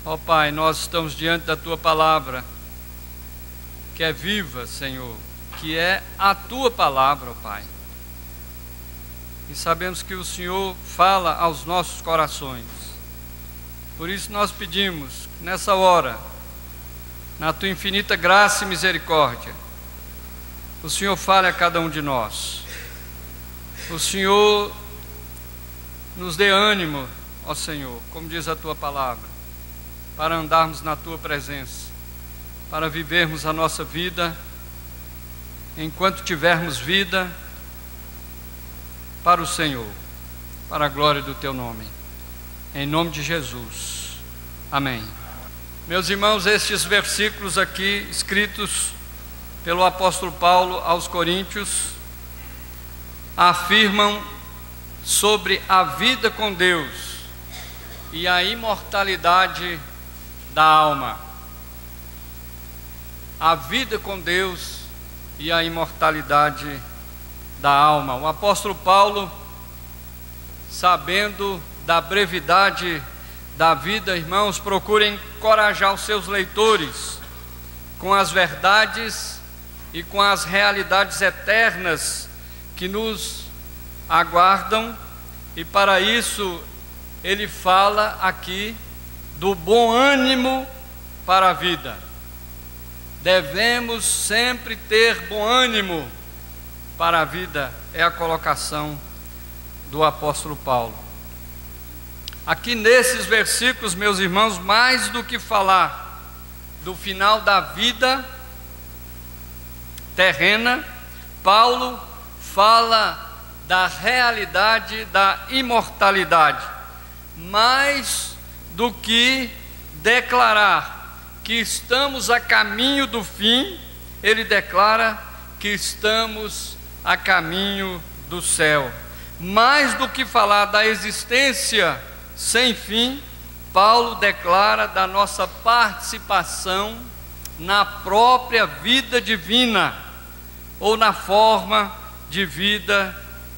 Ó Pai, nós estamos diante da Tua palavra, que é viva, Senhor, que é a Tua palavra, ó Pai. E sabemos que o Senhor fala aos nossos corações. Por isso nós pedimos, nessa hora, na Tua infinita graça e misericórdia, o Senhor fale a cada um de nós. O Senhor nos dê ânimo, ó Senhor, como diz a Tua palavra, para andarmos na Tua presença, para vivermos a nossa vida, enquanto tivermos vida, para o Senhor, para a glória do Teu nome, em nome de Jesus, amém. Meus irmãos, estes versículos aqui, escritos pelo apóstolo Paulo aos Coríntios, afirmam sobre a vida com Deus e a imortalidade da alma. A vida com Deus e a imortalidade da alma. O apóstolo Paulo, sabendo da brevidade da vida, irmãos, procurem encorajar os seus leitores com as verdades e com as realidades eternas que nos aguardam, e para isso ele fala aqui do bom ânimo para a vida. Devemos sempre ter bom ânimo para a vida, é a colocação do apóstolo Paulo. Aqui nesses versículos, meus irmãos, mais do que falar do final da vida terrena, Paulo fala da realidade da imortalidade. Mais do que declarar que estamos a caminho do fim, ele declara que estamos a caminho do céu. Mais do que falar da existência sem fim, Paulo declara da nossa participação na própria vida divina, ou na forma de vida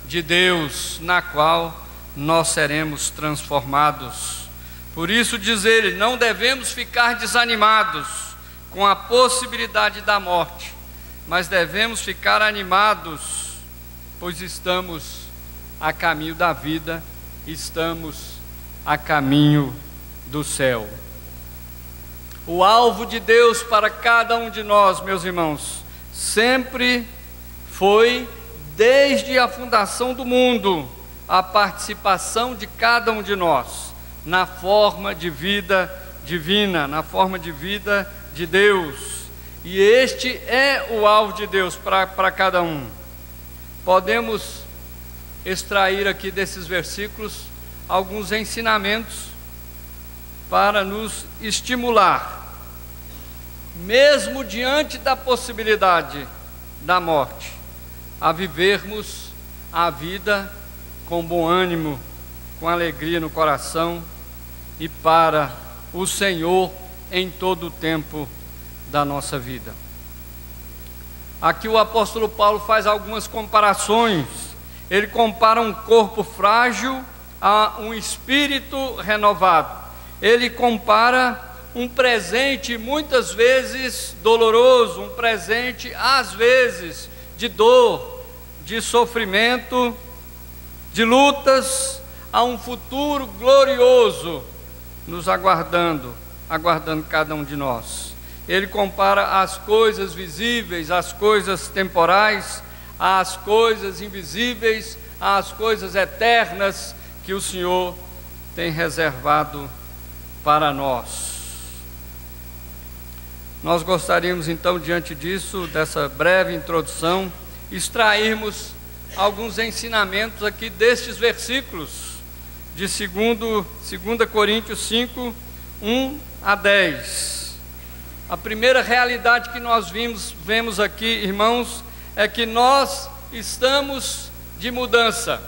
de Deus, na qual nós seremos transformados. Por isso diz ele, não devemos ficar desanimados com a possibilidade da morte, mas devemos ficar animados, pois estamos a caminho da vida, estamos a caminho do céu. O alvo de Deus para cada um de nós, meus irmãos, sempre foi, desde a fundação do mundo, a participação de cada um de nós na forma de vida divina, na forma de vida de Deus. E este é o alvo de Deus para cada um. Podemos extrair aqui desses versículos alguns ensinamentos para nos estimular, mesmo diante da possibilidade da morte, a vivermos a vida com bom ânimo, com alegria no coração e para o Senhor em todo o tempo da nossa vida. Aqui o apóstolo Paulo faz algumas comparações. Ele compara um corpo frágil a um espírito renovado. Ele compara um presente muitas vezes doloroso, um presente às vezes de dor, de sofrimento, de lutas, a um futuro glorioso nos aguardando cada um de nós. Ele compara as coisas visíveis, as coisas temporais, as coisas invisíveis, as coisas eternas que o Senhor tem reservado para nós. Nós gostaríamos então, diante disso, dessa breve introdução, extrairmos alguns ensinamentos aqui destes versículos de 2 Coríntios 5, 1 a 10. A primeira realidade que nós vemos aqui, irmãos, é que nós estamos de mudança.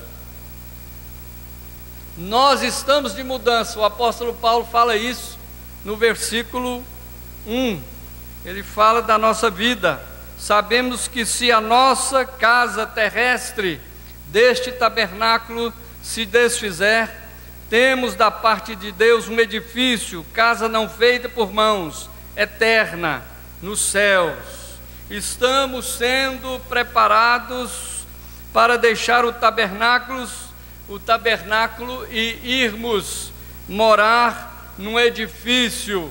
Nós estamos de mudança. O apóstolo Paulo fala isso no versículo 1. Ele fala da nossa vida. Sabemos que se a nossa casa terrestre deste tabernáculo se desfizer, Temos da parte de Deus um edifício, casa não feita por mãos, eterna, nos céus. Estamos sendo preparados para deixar o tabernáculo e irmos morar num edifício,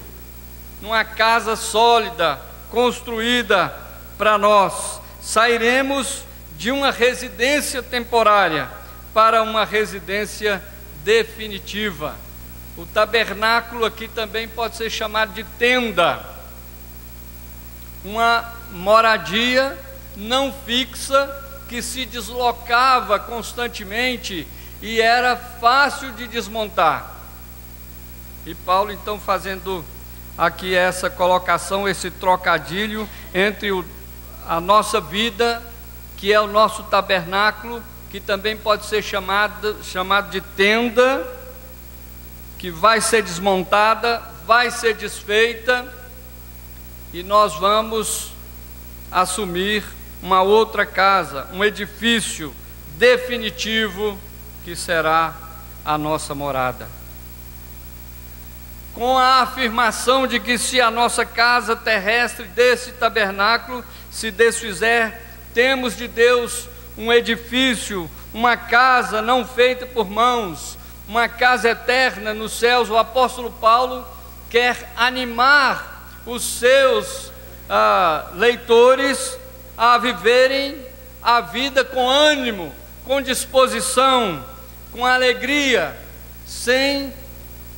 numa casa sólida, construída para nós. Sairemos de uma residência temporária para uma residência definitiva. O tabernáculo aqui também pode ser chamado de tenda, uma moradia não fixa que se deslocava constantemente e era fácil de desmontar. E Paulo então fazendo aqui essa colocação, esse trocadilho entre a nossa vida, que é o nosso tabernáculo, que também pode ser chamado de tenda, que vai ser desmontada, vai ser desfeita, e nós vamos assumir uma outra casa, um edifício definitivo que será a nossa morada. Com a afirmação de que se a nossa casa terrestre desse tabernáculo se desfizer, temos de Deus um edifício, uma casa não feita por mãos, uma casa eterna nos céus. O apóstolo Paulo quer animar os seus leitores a viverem a vida com ânimo, com disposição, com alegria, sem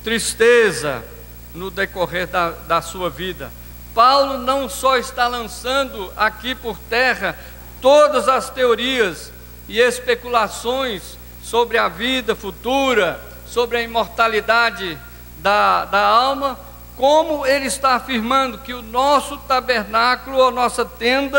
tristeza no decorrer da sua vida. Paulo não só está lançando aqui por terra todas as teorias e especulações sobre a vida futura, sobre a imortalidade da alma, como ele está afirmando que o nosso tabernáculo, a nossa tenda,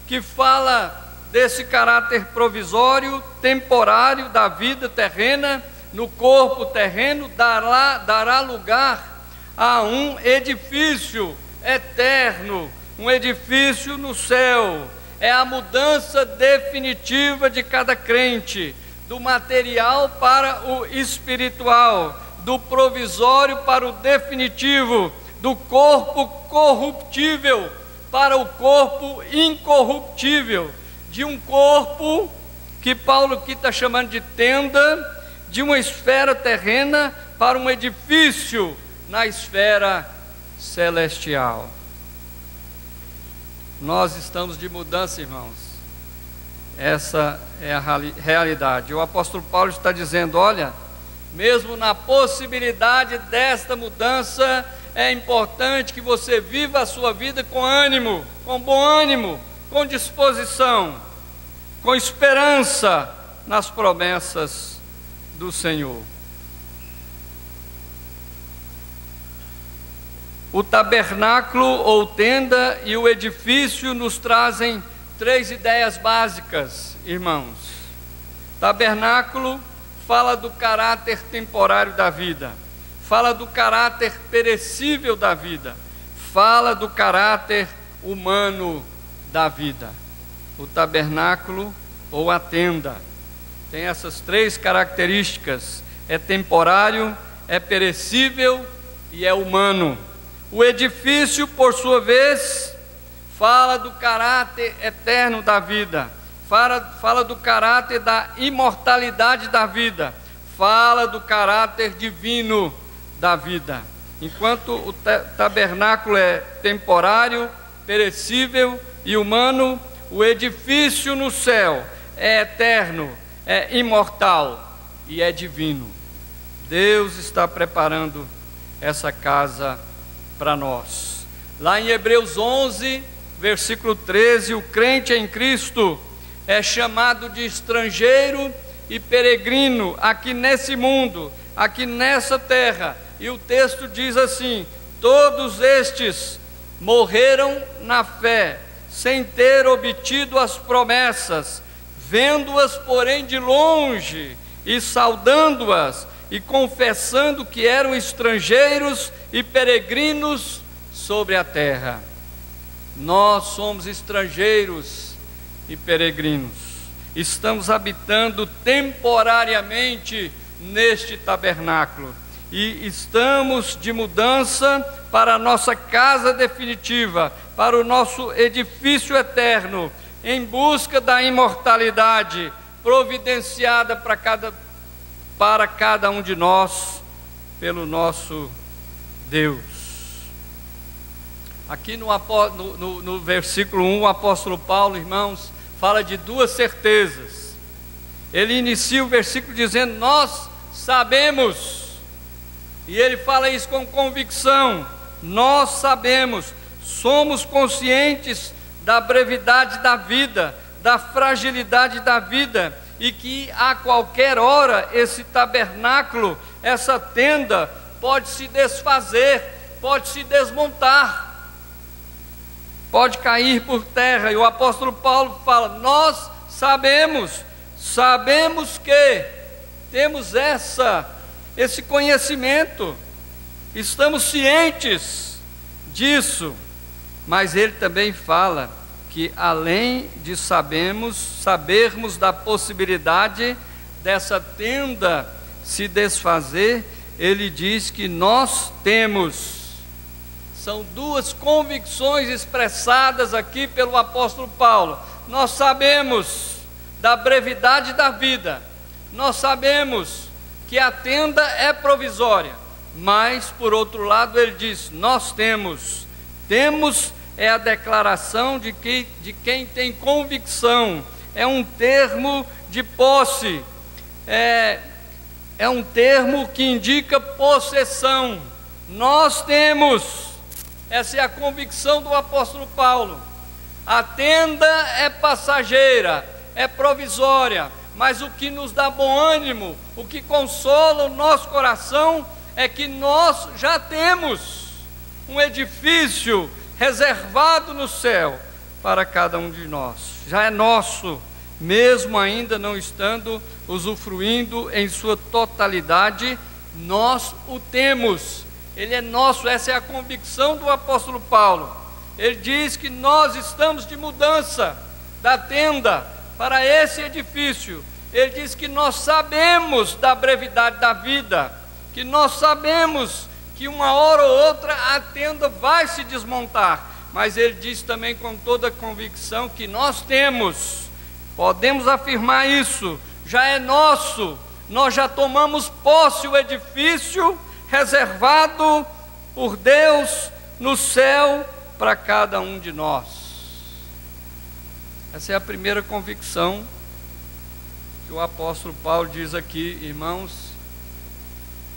que fala desse caráter provisório, temporário da vida terrena, no corpo terreno, dará lugar a um edifício eterno, um edifício no céu. É a mudança definitiva de cada crente, do material para o espiritual, do provisório para o definitivo, do corpo corruptível para o corpo incorruptível, de um corpo que Paulo aqui está chamando de tenda, de uma esfera terrena para um edifício na esfera celestial. Nós estamos de mudança, irmãos. Essa é a realidade. O apóstolo Paulo está dizendo: olha, mesmo na possibilidade desta mudança, é importante que você viva a sua vida com ânimo, com bom ânimo, com disposição, com esperança nas promessas do Senhor. O tabernáculo ou tenda e o edifício nos trazem três ideias básicas, irmãos. Tabernáculo fala do caráter temporário da vida, fala do caráter perecível da vida, fala do caráter humano da vida. O tabernáculo ou a tenda tem essas três características: é temporário, é perecível e é humano. O edifício, por sua vez, fala do caráter eterno da vida, fala do caráter da imortalidade da vida, fala do caráter divino da vida. Enquanto o tabernáculo é temporário, perecível e humano, o edifício no céu é eterno, é imortal e é divino. Deus está preparando essa casa para nós. Lá em Hebreus 11, versículo 13, o crente em Cristo é chamado de estrangeiro e peregrino aqui nesse mundo, aqui nessa terra. E o texto diz assim: todos estes morreram na fé, sem ter obtido as promessas, vendo-as, porém, de longe, e saudando-as, e confessando que eram estrangeiros e peregrinos sobre a terra. Nós somos estrangeiros e peregrinos, estamos habitando temporariamente neste tabernáculo. E estamos de mudança para a nossa casa definitiva, para o nosso edifício eterno, em busca da imortalidade providenciada para cada um de nós pelo nosso Deus. Aqui no versículo 1, o apóstolo Paulo, irmãos, fala de duas certezas. Ele inicia o versículo dizendo: nós sabemos. E ele fala isso com convicção. Nós sabemos, somos conscientes da brevidade da vida, da fragilidade da vida, e que a qualquer hora esse tabernáculo, essa tenda, pode se desfazer, pode se desmontar, pode cair por terra. E o apóstolo Paulo fala: nós sabemos que temos esse conhecimento, estamos cientes disso. Mas ele também fala que, além de sabermos da possibilidade dessa tenda se desfazer, ele diz que nós temos. São duas convicções expressadas aqui pelo apóstolo Paulo. Nós sabemos da brevidade da vida, nós sabemos que a tenda é provisória, mas por outro lado ele diz: nós temos é a declaração de quem tem convicção, é um termo de posse, é um termo que indica possessão. Nós temos, essa é a convicção do apóstolo Paulo. A tenda é passageira, é provisória, mas o que nos dá bom ânimo, o que consola o nosso coração, é que nós já temos um edifício reservado no céu para cada um de nós. Já é nosso, mesmo ainda não estando usufruindo em sua totalidade, nós o temos. Ele é nosso. Essa é a convicção do apóstolo Paulo. Ele diz que nós estamos de mudança da tenda para esse edifício. Ele diz que nós sabemos da brevidade da vida, que nós sabemos que uma hora ou outra a tenda vai se desmontar, mas ele diz também com toda a convicção que nós podemos afirmar isso, já é nosso, nós já tomamos posse o edifício reservado por Deus no céu para cada um de nós. Essa é a primeira convicção que o apóstolo Paulo diz aqui, irmãos,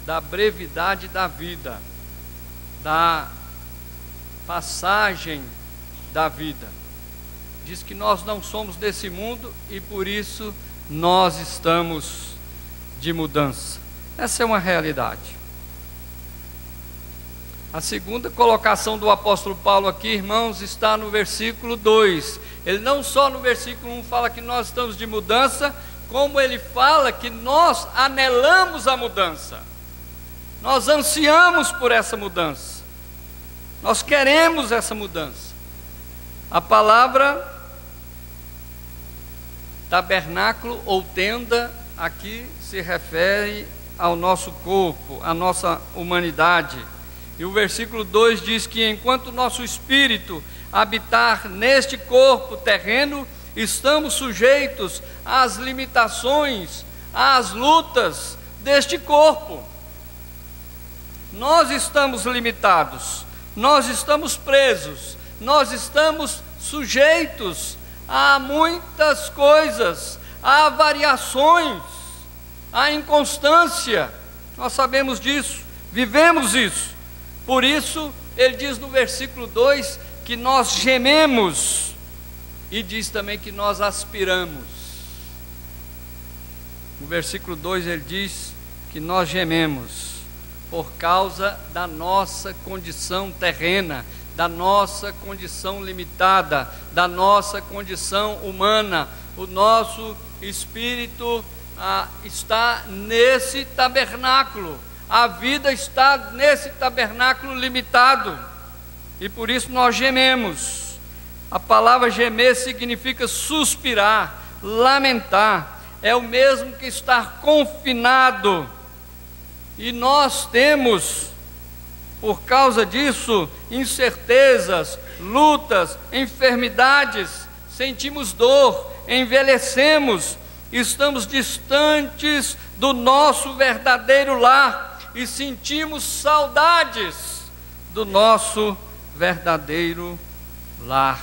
da brevidade da vida, da passagem da vida. Diz que nós não somos desse mundo e por isso nós estamos de mudança. Essa é uma realidade. A segunda colocação do apóstolo Paulo aqui, irmãos, está no versículo 2. Ele não só no versículo 1 fala que nós estamos de mudança, como ele fala que nós anelamos a mudança. Nós ansiamos por essa mudança, nós queremos essa mudança. A palavra tabernáculo ou tenda aqui se refere ao nosso corpo, à nossa humanidade. E o versículo 2 diz que enquanto o nosso espírito habitar neste corpo terreno, estamos sujeitos às limitações, às lutas deste corpo. Nós estamos limitados, nós estamos presos, nós estamos sujeitos a muitas coisas, a variações, a inconstância. Nós sabemos disso, vivemos isso. Por isso, ele diz no versículo 2 que nós gememos, e diz também que nós aspiramos. No versículo 2 ele diz que nós gememos por causa da nossa condição terrena, da nossa condição limitada, da nossa condição humana. O nosso espírito está nesse tabernáculo, a vida está nesse tabernáculo limitado, e por isso nós gememos. A palavra gemer significa suspirar, lamentar, é o mesmo que estar confinado. E nós temos, por causa disso, incertezas, lutas, enfermidades, sentimos dor, envelhecemos, estamos distantes do nosso verdadeiro lar e sentimos saudades do nosso verdadeiro lar.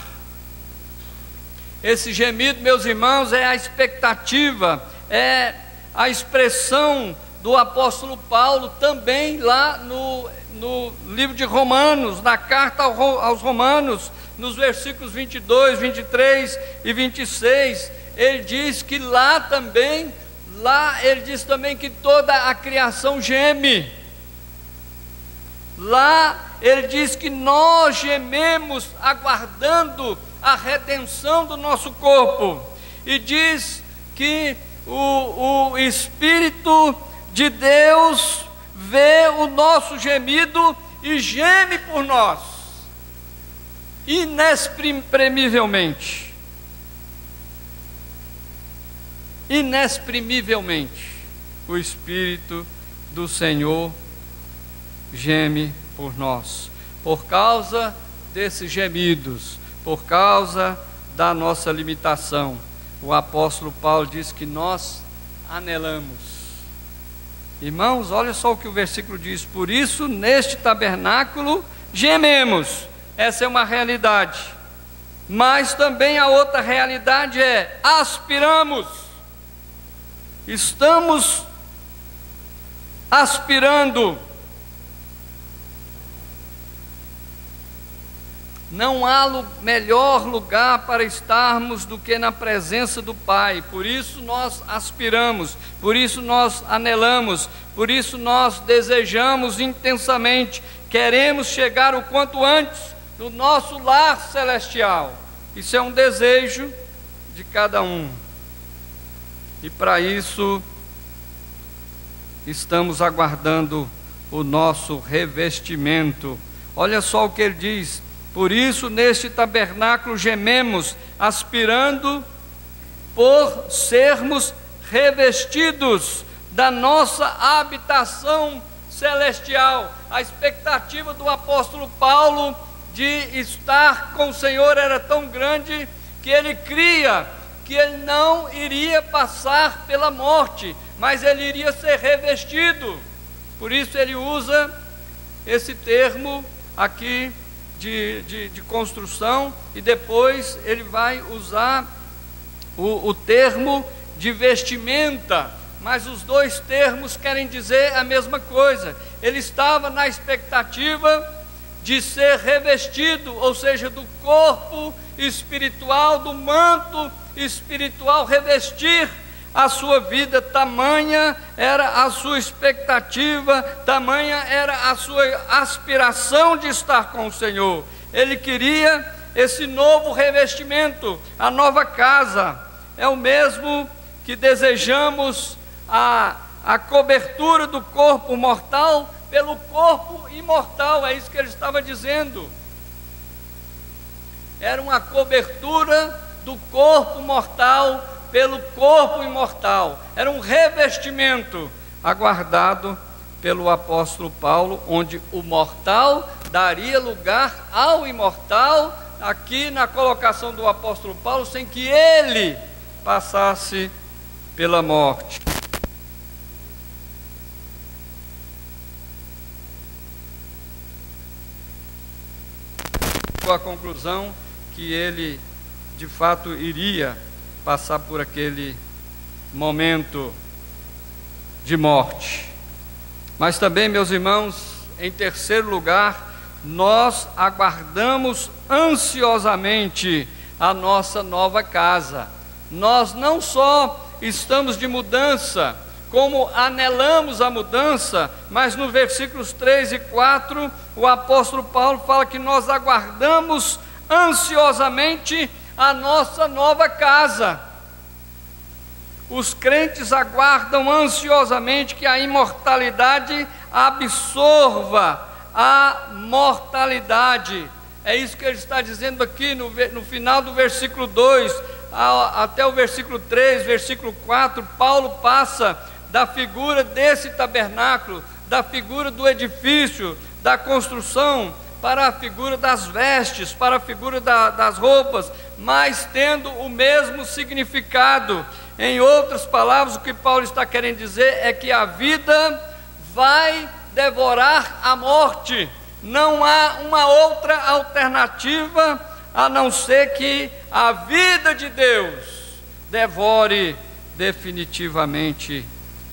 Esse gemido, meus irmãos, é a expectativa, é a expressão do apóstolo Paulo também lá no livro de Romanos, na carta aos Romanos, nos versículos 22, 23 e 26, ele diz que lá ele diz também que toda a criação geme. Lá ele diz que nós gememos aguardando a redenção do nosso corpo, e diz que o Espírito de Deus vê o nosso gemido e geme por nós, inexprimivelmente. Inexprimivelmente, o Espírito do Senhor geme por nós, por causa desses gemidos, por causa da nossa limitação. O apóstolo Paulo diz que nós anelamos. Irmãos, olha só o que o versículo diz: por isso neste tabernáculo gememos. Essa é uma realidade, mas também a outra realidade é aspiramos. Estamos aspirando. Não há melhor lugar para estarmos do que na presença do Pai. Por isso nós aspiramos, por isso nós anelamos, por isso nós desejamos intensamente, queremos chegar o quanto antes no nosso lar celestial. Isso é um desejo de cada um. E para isso estamos aguardando o nosso revestimento. Olha só o que ele diz: por isso neste tabernáculo gememos, aspirando por sermos revestidos da nossa habitação celestial. A expectativa do apóstolo Paulo de estar com o Senhor era tão grande que ele cria que ele não iria passar pela morte, mas ele iria ser revestido. Por isso ele usa esse termo aqui de construção, e depois ele vai usar o termo de vestimenta, mas os dois termos querem dizer a mesma coisa. Ele estava na expectativa de ser revestido, ou seja, do corpo espiritual, do manto espiritual, revestir a sua vida. Tamanha era a sua expectativa, tamanha era a sua aspiração de estar com o Senhor. Ele queria esse novo revestimento, a nova casa. É o mesmo que desejamos a cobertura do corpo mortal pelo corpo imortal. É isso que ele estava dizendo. Era uma cobertura do corpo mortal pelo corpo imortal. Era um revestimento aguardado pelo apóstolo Paulo, onde o mortal daria lugar ao imortal, aqui na colocação do apóstolo Paulo, sem que ele passasse pela morte. A conclusão que ele de fato iria passar por aquele momento de morte. Mas também, meus irmãos, em terceiro lugar, nós aguardamos ansiosamente a nossa nova casa. Nós não só estamos de mudança, como anelamos a mudança, mas no versículos 3 e 4, o apóstolo Paulo fala que nós aguardamos ansiosamente a nossa nova casa. Os crentes aguardam ansiosamente que a imortalidade absorva a mortalidade. É isso que ele está dizendo aqui no final do versículo 2. até o versículo 3, versículo 4, Paulo passa da figura desse tabernáculo, da figura do edifício, da construção, para a figura das vestes, para a figura das roupas, mas tendo o mesmo significado. Em outras palavras, o que Paulo está querendo dizer é que a vida vai devorar a morte. Não há uma outra alternativa a não ser que a vida de Deus devore definitivamente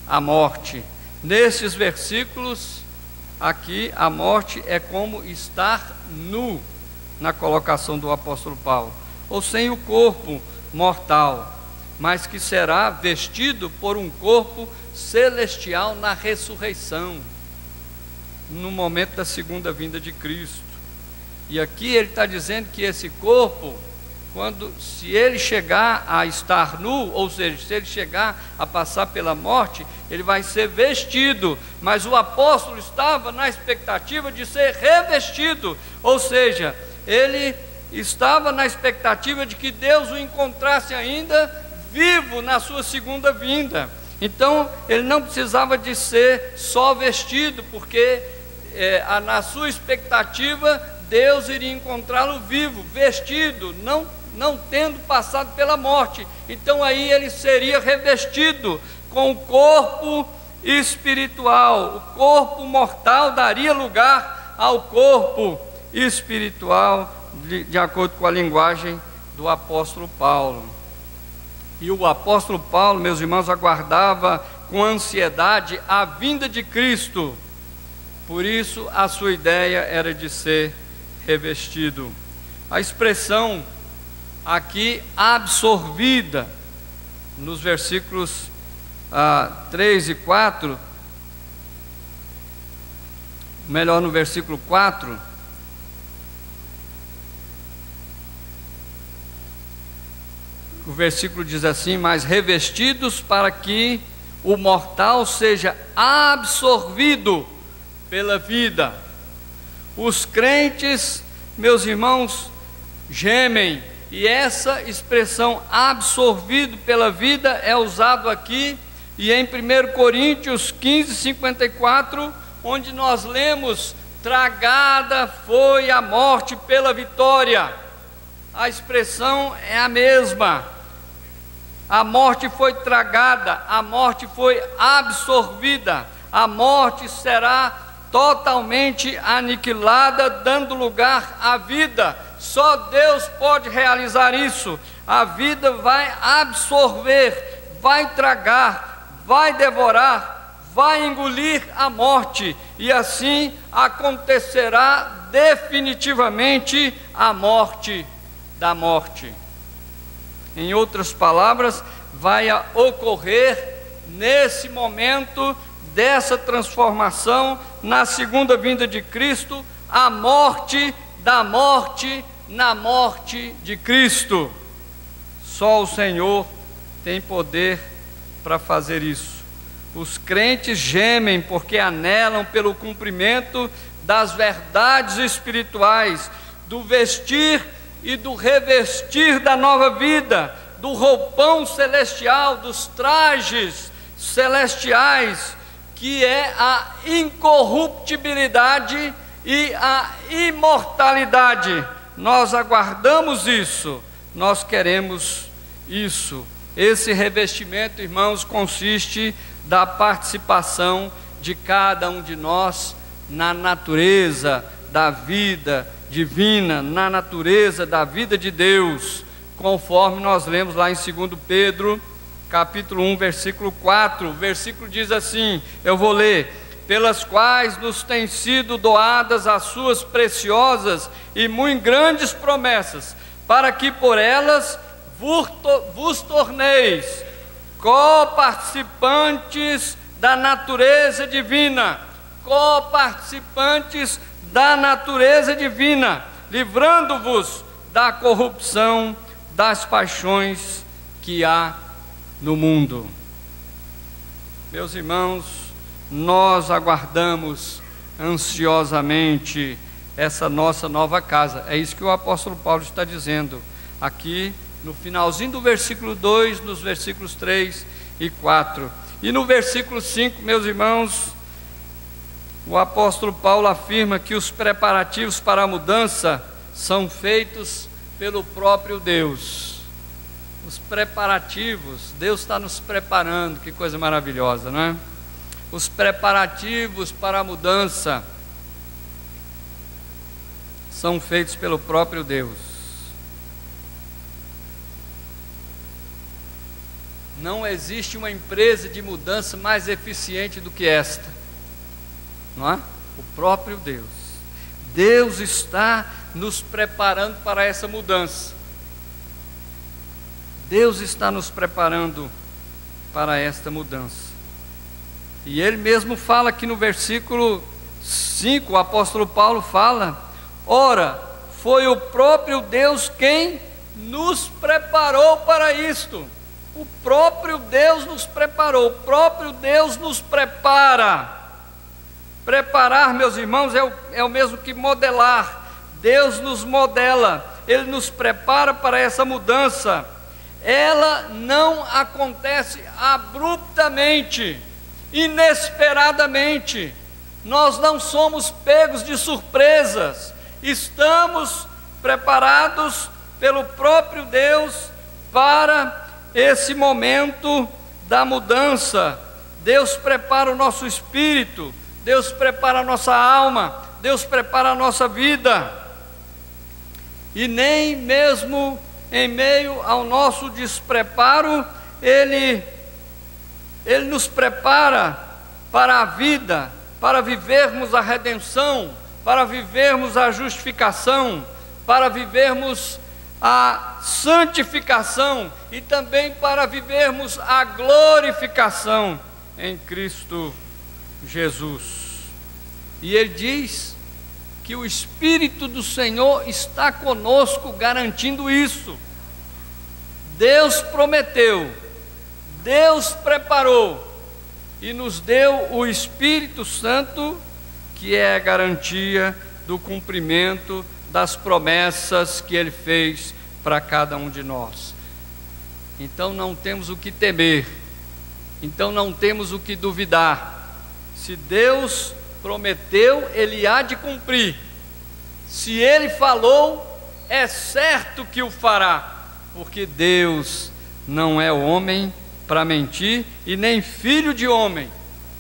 a morte. Nesses versículos aqui, a morte é como estar nu, na colocação do apóstolo Paulo, ou sem o corpo mortal, mas que será vestido por um corpo celestial na ressurreição, no momento da segunda vinda de Cristo. E aqui ele está dizendo que esse corpo, se ele chegar a estar nu, ou seja, se ele chegar a passar pela morte, ele vai ser vestido, mas o apóstolo estava na expectativa de ser revestido, ou seja, ele estava na expectativa de que Deus o encontrasse ainda vivo na sua segunda vinda. Então ele não precisava de ser só vestido, porque na sua expectativa Deus iria encontrá-lo vivo, vestido, não tendo passado pela morte. Então aí ele seria revestido com o corpo espiritual. O corpo mortal daria lugar ao corpo espiritual, de acordo com a linguagem do apóstolo Paulo. E o apóstolo Paulo, meus irmãos, aguardava com ansiedade a vinda de Cristo. Por isso a sua ideia era de ser revestido. A expressão aqui absorvida, nos versículos 3 e 4, melhor no versículo 4, o versículo diz assim: mas revestidos para que o mortal seja absorvido pela vida. Os crentes, meus irmãos, gemem, e essa expressão absorvido pela vida é usado aqui, e em 1 Coríntios 15, 54, onde nós lemos: tragada foi a morte pela vitória. A expressão é a mesma. A morte foi tragada, a morte foi absorvida, a morte será totalmente aniquilada, dando lugar à vida. Só Deus pode realizar isso. A vida vai absorver, vai tragar, vai devorar, vai engolir a morte, e assim acontecerá definitivamente a morte da morte. Em outras palavras, vai ocorrer nesse momento dessa transformação, na segunda vinda de Cristo, a morte da morte na morte de Cristo. Só o Senhor tem poder para fazer isso. Os crentes gemem porque anelam pelo cumprimento das verdades espirituais, do vestir e do revestir da nova vida, do roupão celestial, dos trajes celestiais, que é a incorruptibilidade e a imortalidade. Nós aguardamos isso, nós queremos isso. Esse revestimento, irmãos, consiste da participação de cada um de nós na natureza da vida divina, na natureza da vida de Deus, conforme nós lemos lá em 2 Pedro, capítulo 1, versículo 4. O versículo diz assim, eu vou ler: pelas quais nos têm sido doadas as suas preciosas e muito grandes promessas, para que por elas vos torneis coparticipantes da natureza divina, coparticipantes da natureza divina, livrando-vos da corrupção das paixões que há no mundo. Meus irmãos, nós aguardamos ansiosamente essa nossa nova casa. É isso que o apóstolo Paulo está dizendo aqui no finalzinho do versículo 2, nos versículos 3 e 4. E no versículo 5, meus irmãos, o apóstolo Paulo afirma que os preparativos para a mudança são feitos pelo próprio Deus. Os preparativos, Deus está nos preparando, que coisa maravilhosa, não é? Os preparativos para a mudança são feitos pelo próprio Deus. Não existe uma empresa de mudança mais eficiente do que esta, não é? O próprio Deus. Deus está nos preparando para essa mudança. Deus está nos preparando para esta mudança. E Ele mesmo fala aqui no versículo 5, o apóstolo Paulo fala: ora, foi o próprio Deus quem nos preparou para isto. O próprio Deus nos preparou, o próprio Deus nos prepara. Preparar, meus irmãos, é o mesmo que modelar. Deus nos modela, Ele nos prepara para essa mudança. Ela não acontece abruptamente, inesperadamente. Nós não somos pegos de surpresas. Estamos preparados pelo próprio Deus para esse momento da mudança. Deus prepara o nosso espírito, Deus prepara a nossa alma, Deus prepara a nossa vida. E nem mesmo em meio ao nosso despreparo, Ele nos prepara para a vida, para vivermos a redenção, para vivermos a justificação, para vivermos a santificação e também para vivermos a glorificação em Cristo Jesus. E Ele diz que o Espírito do Senhor está conosco, garantindo isso. Deus prometeu, Deus preparou e nos deu o Espírito Santo, que é a garantia do cumprimento das promessas que Ele fez para cada um de nós. Então não temos o que temer, então não temos o que duvidar. Se Deus prometeu, Ele há de cumprir. Se Ele falou, é certo que o fará, porque Deus não é homem para mentir e nem filho de homem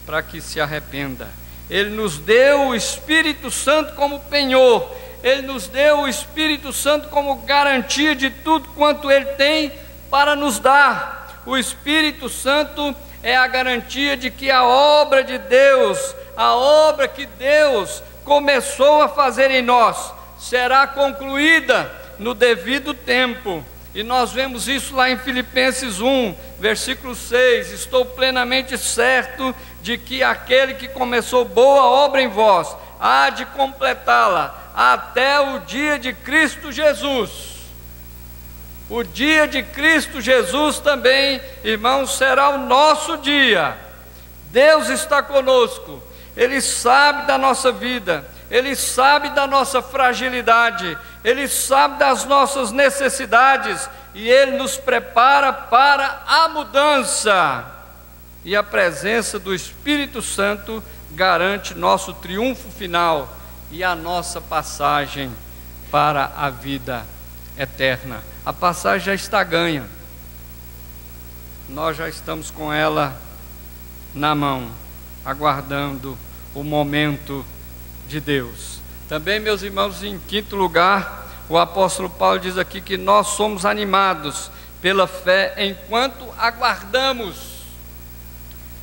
para que se arrependa. Ele nos deu o Espírito Santo como penhor, Ele nos deu o Espírito Santo como garantia de tudo quanto Ele tem para nos dar. O Espírito Santo é a garantia de que a obra de Deus, a obra que Deus começou a fazer em nós, será concluída no devido tempo. E nós vemos isso lá em Filipenses 1, versículo 6. Estou plenamente certo de que aquele que começou boa obra em vós, há de completá-la até o dia de Cristo Jesus. O dia de Cristo Jesus também, irmãos, será o nosso dia. Deus está conosco, Ele sabe da nossa vida, Ele sabe da nossa fragilidade, Ele sabe das nossas necessidades e Ele nos prepara para a mudança. E a presença do Espírito Santo garante nosso triunfo final e a nossa passagem para a vida eterna. A passagem já está ganha, nós já estamos com ela na mão, aguardando o momento de Deus. Também, meus irmãos, em quinto lugar, o apóstolo Paulo diz aqui que nós somos animados pela fé enquanto aguardamos.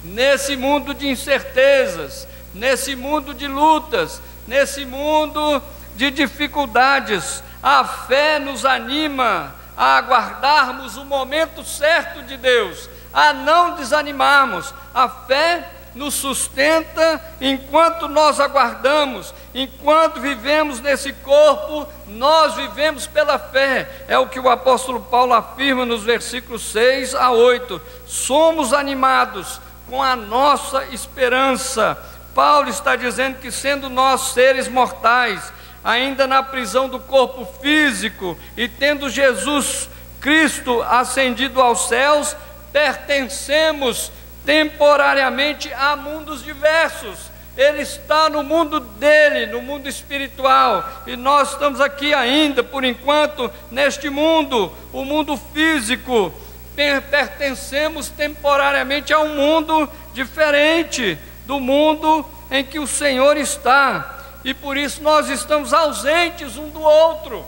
Nesse mundo de incertezas, nesse mundo de lutas, nesse mundo de dificuldades, a fé nos anima a aguardarmos o momento certo de Deus, a não desanimarmos. A fé nos sustenta enquanto nós aguardamos, enquanto vivemos nesse corpo, nós vivemos pela fé. É o que o apóstolo Paulo afirma nos versículos 6 a 8. Somos animados com a nossa esperança. Paulo está dizendo que, sendo nós seres mortais, ainda na prisão do corpo físico, e tendo Jesus Cristo ascendido aos céus, pertencemos temporariamente a mundos diversos. Ele está no mundo dele, no mundo espiritual, e nós estamos aqui ainda, por enquanto, neste mundo, o mundo físico. Pertencemos temporariamente a um mundo diferente do mundo em que o Senhor está, e por isso nós estamos ausentes um do outro.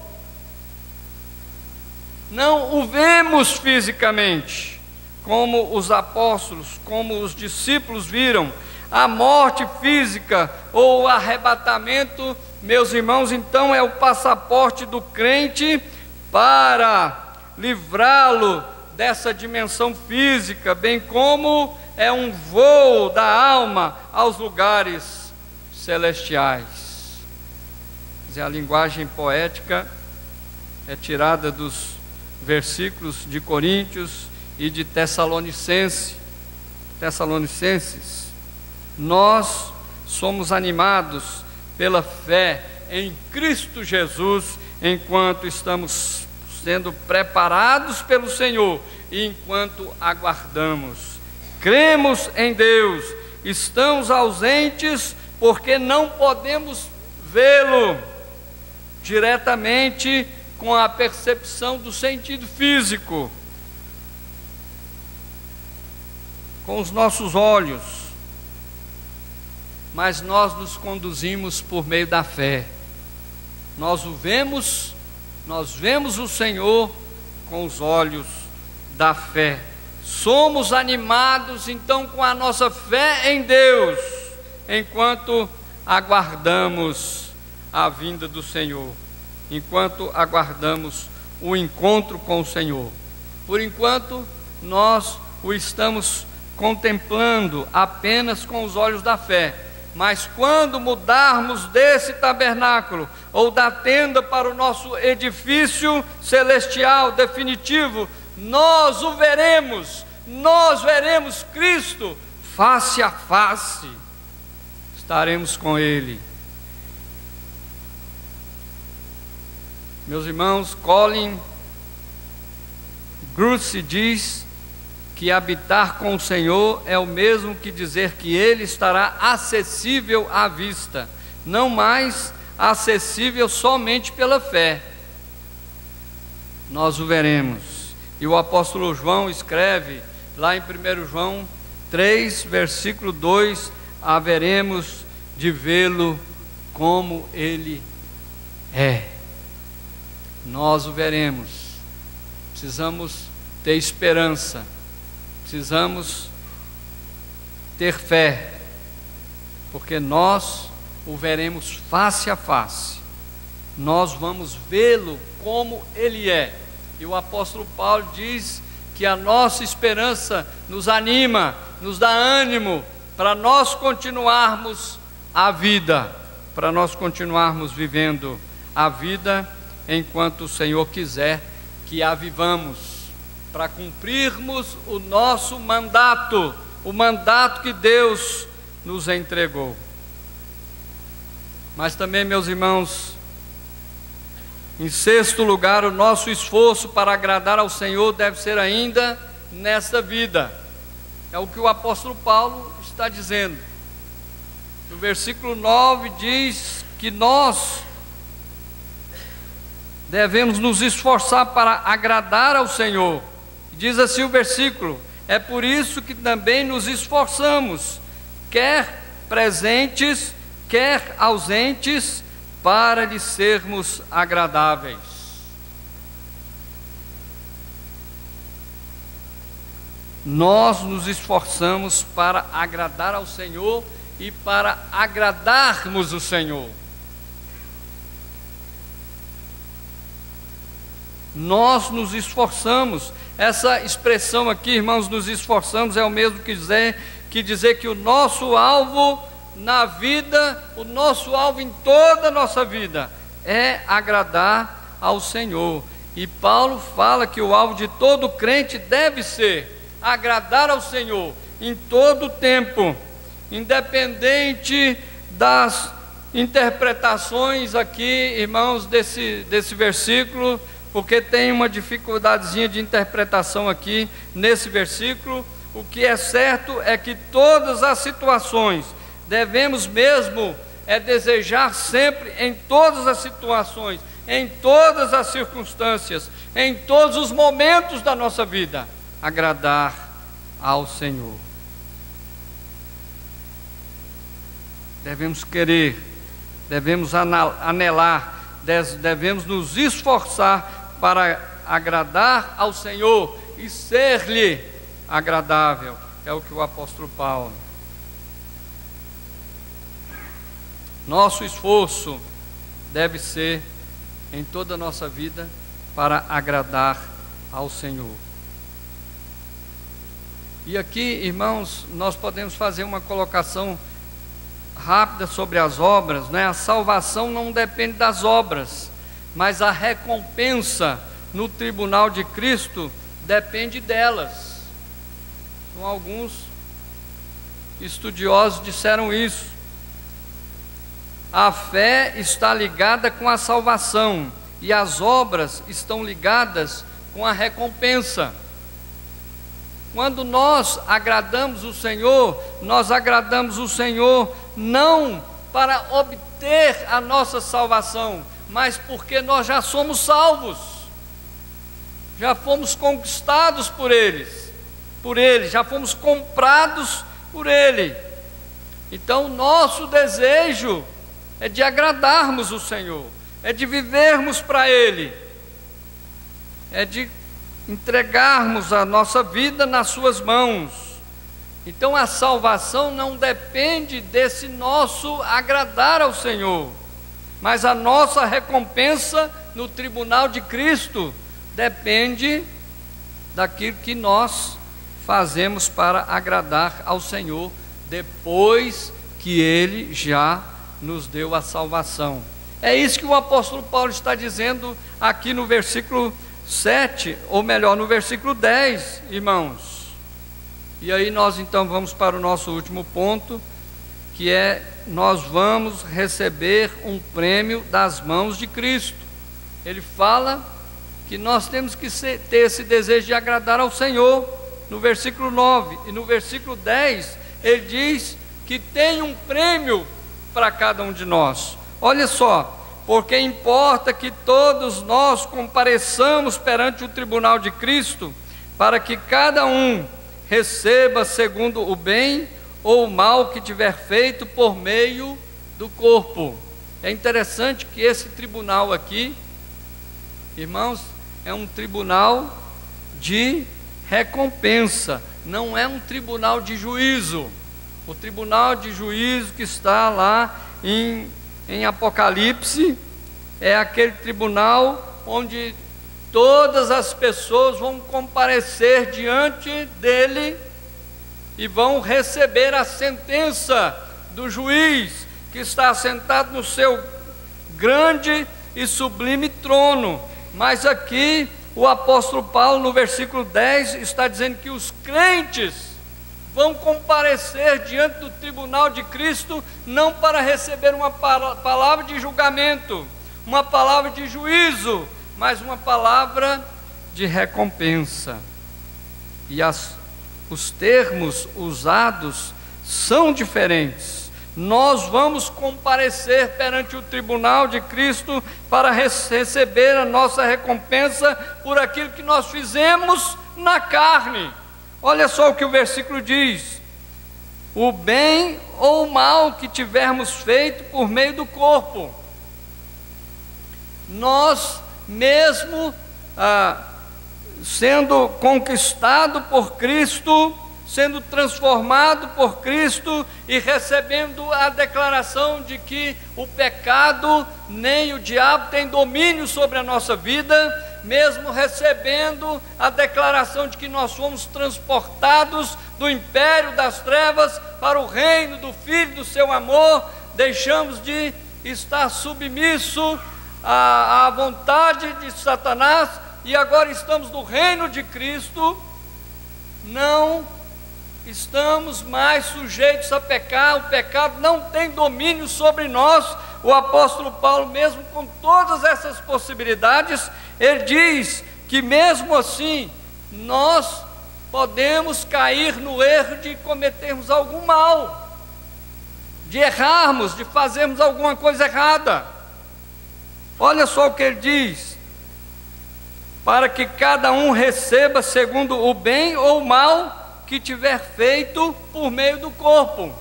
Não o vemos fisicamente, como os apóstolos, como os discípulos viram. A morte física ou o arrebatamento, meus irmãos, então é o passaporte do crente para livrá-lo dessa dimensão física, bem como é um voo da alma aos lugares celestiais. A linguagem poética é tirada dos versículos de Coríntios e de Tessalonicenses. Nós somos animados pela fé em Cristo Jesus, enquanto estamos sendo preparados pelo Senhor e enquanto aguardamos. Cremos em Deus, estamos ausentes porque não podemos vê-lo diretamente com a percepção do sentido físico, com os nossos olhos, mas nós nos conduzimos por meio da fé. Nós vemos o Senhor com os olhos da fé. Somos animados então com a nossa fé em Deus, enquanto aguardamos a vinda do Senhor, enquanto aguardamos o encontro com o Senhor. Por enquanto, nós o estamos contemplando apenas com os olhos da fé. Mas quando mudarmos desse tabernáculo ou da tenda para o nosso edifício celestial definitivo, nós o veremos, nós veremos Cristo face a face, estaremos com Ele. Meus irmãos, Colin Gruce diz que habitar com o Senhor é o mesmo que dizer que Ele estará acessível à vista, não mais acessível somente pela fé. Nós o veremos. E o apóstolo João escreve lá em 1 João 3, versículo 2: haveremos de vê-lo como Ele é. Nós o veremos. Precisamos ter esperança, precisamos ter fé, porque nós o veremos face a face. Nós vamos vê-lo como Ele é. E o apóstolo Paulo diz que a nossa esperança nos anima, nos dá ânimo para nós continuarmos a vida, para nós continuarmos vivendo a vida enquanto o Senhor quiser que a vivamos, para cumprirmos o nosso mandato, o mandato que Deus nos entregou. Mas também, meus irmãos, em sexto lugar, o nosso esforço para agradar ao Senhor deve ser ainda nesta vida. É o que o apóstolo Paulo está dizendo. No versículo 9 diz que nós devemos nos esforçar para agradar ao Senhor. Diz assim o versículo: é por isso que também nos esforçamos, quer presentes, quer ausentes, para lhe sermos agradáveis. Nós nos esforçamos para agradar ao Senhor e para agradarmos o Senhor. Nós nos esforçamos. Essa expressão aqui, irmãos, nos esforçamos, é o mesmo que dizer que o nosso alvo na vida, o nosso alvo em toda a nossa vida é agradar ao Senhor. E Paulo fala que o alvo de todo crente deve ser agradar ao Senhor em todo o tempo, independente das interpretações aqui, irmãos, desse versículo, porque tem uma dificuldadezinha de interpretação aqui nesse versículo. O que é certo é que todas as situações devemos mesmo desejar sempre, em todas as situações, em todas as circunstâncias, em todos os momentos da nossa vida, agradar ao Senhor. Devemos querer, devemos anelar, devemos nos esforçar para agradar ao Senhor e ser-lhe agradável. É o que o apóstolo Paulo. Nosso esforço deve ser em toda a nossa vida para agradar ao Senhor. E aqui, irmãos, nós podemos fazer uma colocação rápida sobre as obras, né? A salvação não depende das obras, mas a recompensa no tribunal de Cristo depende delas. Então, alguns estudiosos disseram isso. A fé está ligada com a salvação e as obras estão ligadas com a recompensa. Quando nós agradamos o Senhor, nós agradamos o Senhor não para obter a nossa salvação, mas porque nós já somos salvos, já fomos conquistados por Ele, já fomos comprados por Ele. Então, nosso desejo é de agradarmos o Senhor, é de vivermos para Ele, é de entregarmos a nossa vida nas suas mãos. Então a salvação não depende desse nosso agradar ao Senhor, mas a nossa recompensa no tribunal de Cristo depende daquilo que nós fazemos para agradar ao Senhor, depois que Ele já nos deu a salvação. É isso que o apóstolo Paulo está dizendo aqui no versículo 7, ou melhor, no versículo 10, irmãos. E aí nós então vamos para o nosso último ponto, que é: nós vamos receber um prêmio das mãos de Cristo. Ele fala que nós temos que ter esse desejo de agradar ao Senhor, no versículo 9, e no versículo 10, ele diz que tem um prêmio para cada um de nós. Olha só: porque importa que todos nós compareçamos perante o tribunal de Cristo, para que cada um receba segundo o bem ou o mal que tiver feito por meio do corpo. É interessante que esse tribunal aqui, irmãos, é um tribunal de recompensa, não é um tribunal de juízo. O tribunal de juízo que está lá em Apocalipse é aquele tribunal onde todas as pessoas vão comparecer diante dele e vão receber a sentença do juiz que está sentado no seu grande e sublime trono. Mas aqui o apóstolo Paulo, no versículo 10, está dizendo que os crentes vão comparecer diante do tribunal de Cristo, não para receber uma palavra de julgamento, uma palavra de juízo, mas uma palavra de recompensa. E os termos usados são diferentes. Nós vamos comparecer perante o tribunal de Cristo para receber a nossa recompensa por aquilo que nós fizemos na carne. Olha só o que o versículo diz: o bem ou o mal que tivermos feito por meio do corpo. Nós mesmo sendo conquistado por Cristo, sendo transformado por Cristo e recebendo a declaração de que o pecado nem o diabo tem domínio sobre a nossa vida, mesmo recebendo a declaração de que nós fomos transportados do império das trevas para o reino do Filho do seu amor, deixamos de estar submisso à vontade de Satanás e agora estamos no reino de Cristo. Não estamos mais sujeitos a pecar, o pecado não tem domínio sobre nós. O apóstolo Paulo, mesmo com todas essas possibilidades, ele diz que mesmo assim, nós podemos cair no erro de cometermos algum mal, de errarmos, de fazermos alguma coisa errada. Olha só o que ele diz: para que cada um receba segundo o bem ou o mal que tiver feito por meio do corpo.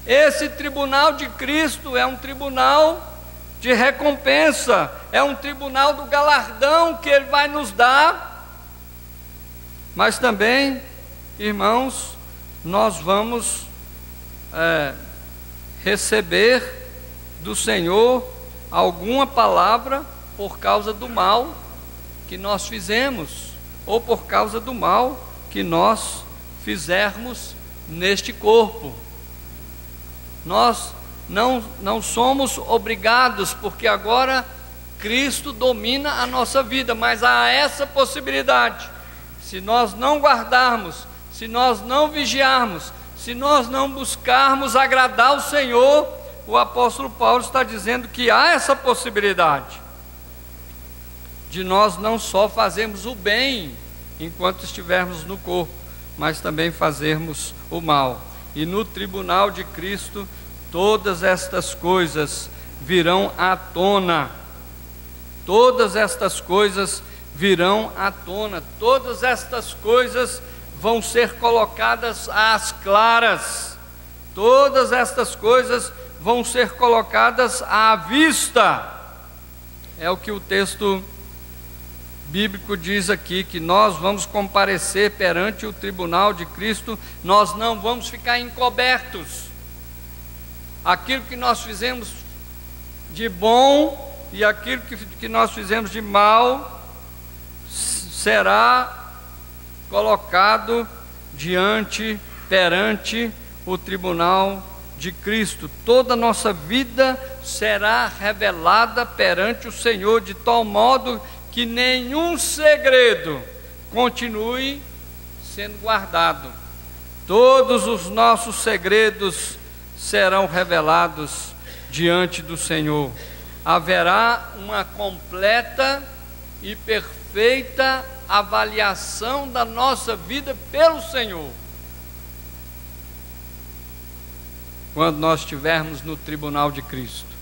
Esse tribunal de Cristo é um tribunal de recompensa, é um tribunal do galardão que Ele vai nos dar. Mas também, irmãos, nós vamos receber do Senhor alguma palavra por causa do mal que nós fizemos, ou por causa do mal que nós fizermos neste corpo. Nós não somos obrigados, porque agora Cristo domina a nossa vida, mas há essa possibilidade. Se nós não guardarmos, se nós não vigiarmos, se nós não buscarmos agradar o Senhor, o apóstolo Paulo está dizendo que há essa possibilidade de nós não só fazermos o bem enquanto estivermos no corpo, mas também fazermos o mal. E no tribunal de Cristo, todas estas coisas virão à tona. Todas estas coisas virão à tona. Todas estas coisas vão ser colocadas às claras. Todas estas coisas vão ser colocadas à vista. É o que o texto bíblico diz aqui, que nós vamos comparecer perante o tribunal de Cristo. Nós não vamos ficar encobertos. Aquilo que nós fizemos de bom e aquilo que nós fizemos de mal será colocado perante o tribunal de Cristo. Toda a nossa vida será revelada perante o Senhor, de tal modo que nenhum segredo continue sendo guardado. Todos os nossos segredos serão revelados diante do Senhor. Haverá uma completa e perfeita avaliação da nossa vida pelo Senhor, quando nós estivermos no tribunal de Cristo.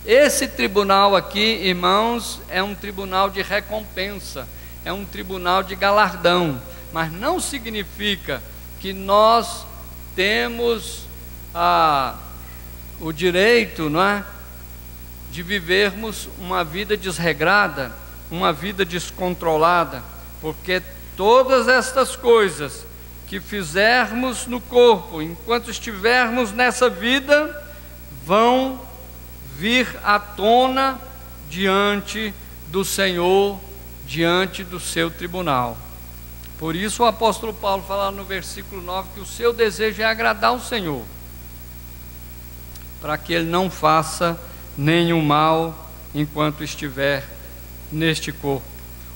Esse tribunal aqui, irmãos, é um tribunal de recompensa, é um tribunal de galardão, mas não significa que nós temos o direito, não é, de vivermos uma vida desregrada, uma vida descontrolada, porque todas estas coisas que fizermos no corpo, enquanto estivermos nessa vida, vão vir à tona diante do Senhor, diante do seu tribunal. Por isso o apóstolo Paulo fala no versículo 9 que o seu desejo é agradar o Senhor, para que ele não faça nenhum mal enquanto estiver neste corpo.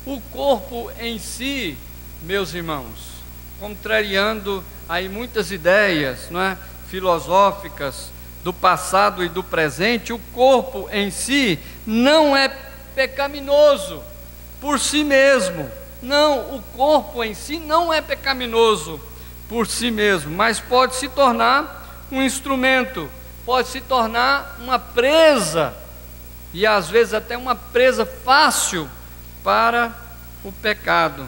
O corpo em si, meus irmãos, contrariando aí muitas ideias, não é, filosóficas do passado e do presente, o corpo em si não é pecaminoso por si mesmo. Não, o corpo em si não é pecaminoso por si mesmo, mas pode se tornar um instrumento, pode se tornar uma presa, e às vezes até uma presa fácil para o pecado.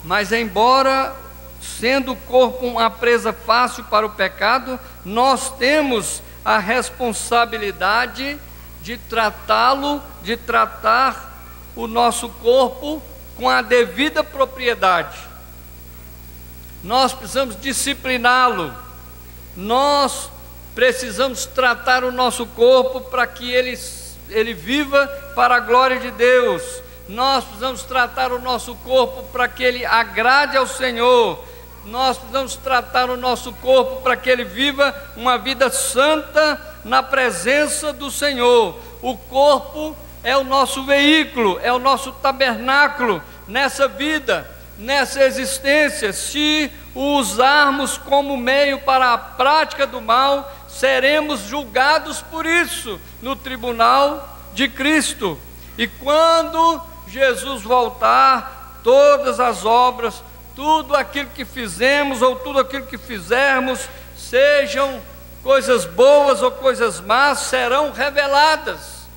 Mas embora sendo o corpo uma presa fácil para o pecado, nós temos a responsabilidade de tratá-lo, de tratar o nosso corpo com a devida propriedade. Nós precisamos discipliná-lo, nós precisamos tratar o nosso corpo para que ele viva para a glória de Deus. Nós precisamos tratar o nosso corpo para que ele agrade ao Senhor. Nós precisamos tratar o nosso corpo para que ele viva uma vida santa na presença do Senhor. O corpo é o nosso veículo, é o nosso tabernáculo nessa vida. nessa existência. Se o usarmos como meio para a prática do mal, seremos julgados por isso no tribunal de Cristo. E quando Jesus voltar, todas as obras, tudo aquilo que fizemos ou tudo aquilo que fizermos, sejam coisas boas ou coisas más, serão reveladas,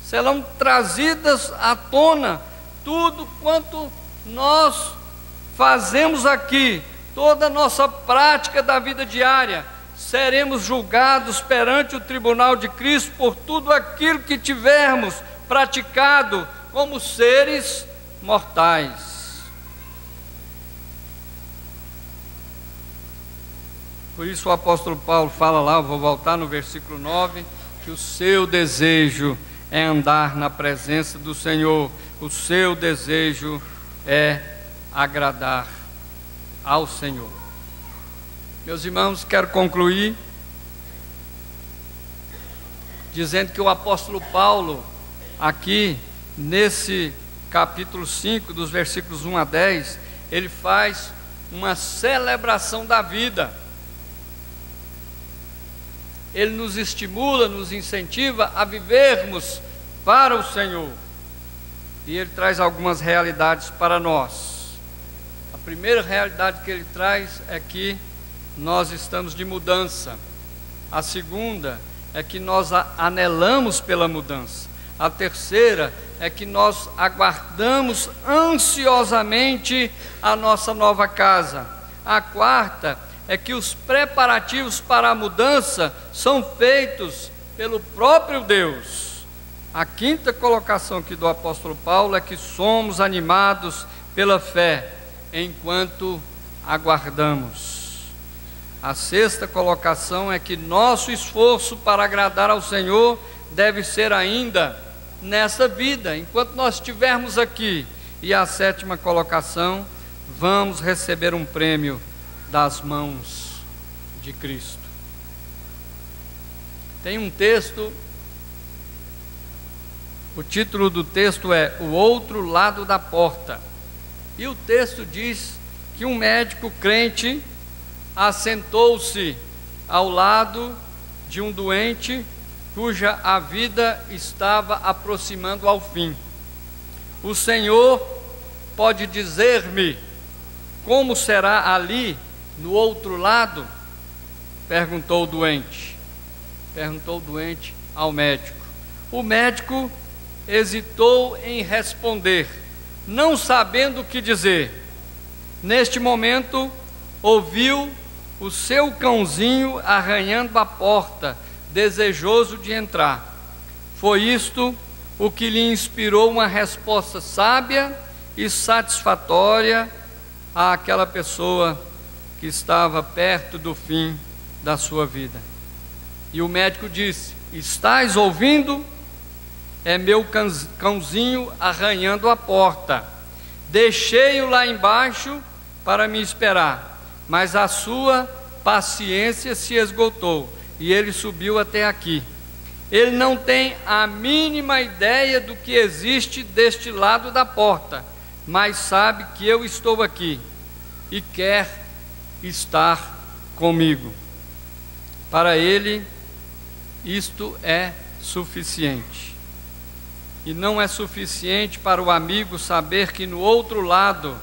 serão trazidas à tona. Tudo quanto nós fazemos aqui, toda a nossa prática da vida diária, seremos julgados perante o tribunal de Cristo por tudo aquilo que tivermos praticado como seres mortais. Por isso o apóstolo Paulo fala lá, eu vou voltar no versículo 9, que o seu desejo é andar na presença do Senhor, o seu desejo é agradar ao Senhor. Meus irmãos, quero concluir dizendo que o apóstolo Paulo, aqui nesse capítulo 5, dos versículos 1 a 10, ele faz uma celebração da vida. Ele nos estimula, nos incentiva a vivermos para o Senhor. E ele traz algumas realidades para nós. A primeira realidade que ele traz é que nós estamos de mudança. A segunda é que nós anelamos pela mudança. A terceira é que nós aguardamos ansiosamente a nossa nova casa. A quarta é que os preparativos para a mudança são feitos pelo próprio Deus. A quinta colocação aqui do apóstolo Paulo é que somos animados pela fé enquanto aguardamos. A sexta colocação é que nosso esforço para agradar ao Senhor deve ser ainda nessa vida, enquanto nós estivermos aqui. E a sétima colocação, vamos receber um prêmio das mãos de Cristo. Tem um texto, o título do texto é O Outro Lado da Porta. E o texto diz que um médico crente assentou-se ao lado de um doente cuja a vida estava aproximando ao fim. O Senhor pode dizer-me como será ali no outro lado? Perguntou o doente. Perguntou o doente ao médico. O médico hesitou em responder, não sabendo o que dizer. Neste momento, ouviu o seu cãozinho arranhando a porta, desejoso de entrar. Foi isto o que lhe inspirou uma resposta sábia e satisfatória àquela pessoa que estava perto do fim da sua vida. E o médico disse: estás ouvindo? É meu cãozinho arranhando a porta. Deixei-o lá embaixo para me esperar, mas a sua paciência se esgotou e ele subiu até aqui. Ele não tem a mínima ideia do que existe deste lado da porta, mas sabe que eu estou aqui e quer estar comigo. Para ele, isto é suficiente. E não é suficiente para o amigo saber que no outro lado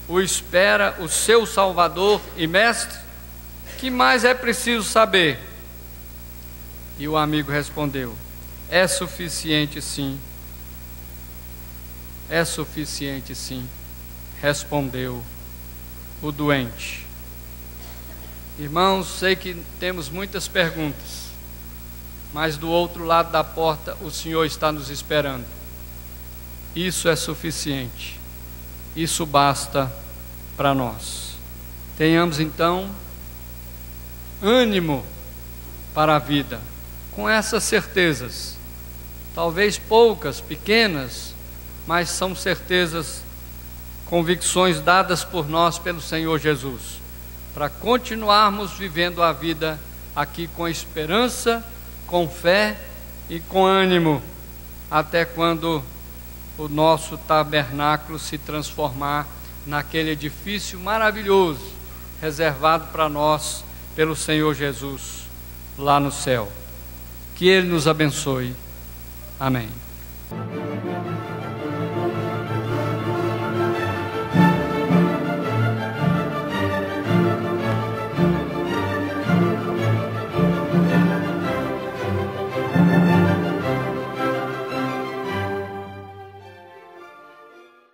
o espera o seu Salvador e Mestre? Que mais é preciso saber? E o amigo respondeu: é suficiente sim. É suficiente sim, respondeu o doente. Irmãos, sei que temos muitas perguntas, mas do outro lado da porta o Senhor está nos esperando. Isso é suficiente. Isso basta para nós. Tenhamos então ânimo para a vida, com essas certezas, talvez poucas, pequenas, mas são certezas, convicções dadas por nós pelo Senhor Jesus, para continuarmos vivendo a vida aqui com esperança, com fé e com ânimo, até quando o nosso tabernáculo se transformar naquele edifício maravilhoso reservado para nós pelo Senhor Jesus lá no céu. Que Ele nos abençoe. Amém.